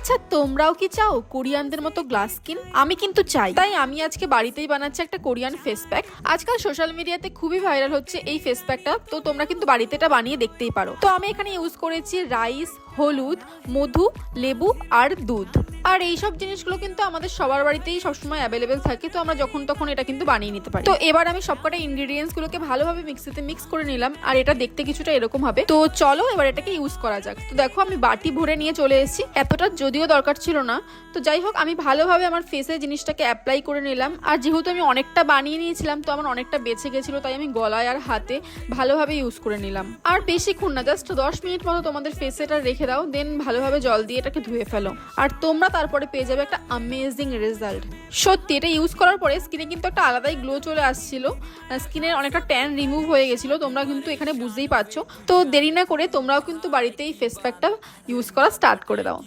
আচ্ছা তোমরাও কি চাও কোরিয়ানদের মতো গ্লাস স্কিন? আমি কিন্তু চাই, তাই আমি আজকে বাড়িতেই বানাচ্ছি একটা কোরিয়ান ফেস প্যাক। আজকাল সোশ্যাল মিডিয়াতে খুবই ভাইরাল হচ্ছে এই ফেস প্যাকটা, তো তোমরা কিন্তু বাড়িতে এটা বানিয়ে দেখতেই পারো। তো আমি এখানে ইউজ করেছি রাইস, হলুদ, মধু, লেবু আর দুধ। আর এইসব জিনিসগুলো কিন্তু আমাদের সবার বাড়িতেই সবসময় অ্যাভেলেবেল থাকে, তো আমরা যখন তখন এটা কিন্তু বানিয়ে নিতে পারি। তো এবার আমি সবকটা ইনগ্রিডিয়েন্টস গুলোকে ভালোভাবে মিক্সিতে মিক্স করে নিলাম, আর এটা দেখতে কিছুটা এরকম হবে। তো চলো এবার এটাকে ইউজ করা যাক। তো দেখো আমি বাটি ভরে নিয়ে চলে এসেছি, এতটা যদিও দরকার ছিল না, তো যাই হোক আমি ভালোভাবে আমার ফেসে জিনিসটাকে অ্যাপ্লাই করে নিলাম। আর যেহেতু আমি অনেকটা বানিয়ে নিয়েছিলাম, তো আমার অনেকটা বেঁচে গেছিলো, তাই আমি গলায় আর হাতে ভালোভাবে ইউজ করে নিলাম। আর বেশিক্ষণ না, জাস্ট 10 মিনিট মতো তোমাদের ফেসে এটা রেখে দাও, দেন ভালোভাবে জল দিয়ে এটাকে ধুয়ে ফেলো, আর তোমরা তারপরে পেয়ে যাবে একটা অ্যামেজিং রেজাল্ট। সত্যি এটা ইউজ করার পরে স্কিনে কিন্তু একটা আলাদাই গ্লো চলে আসছিল, স্কিনের অনেকটা ট্যান রিমুভ হয়ে গেছিলো, তোমরা কিন্তু এখানে বুঝতেই পারছো। তো দেরি না করে তোমরাও কিন্তু বাড়িতেই ফেস প্যাকটা ইউজ করা স্টার্ট করে দাও।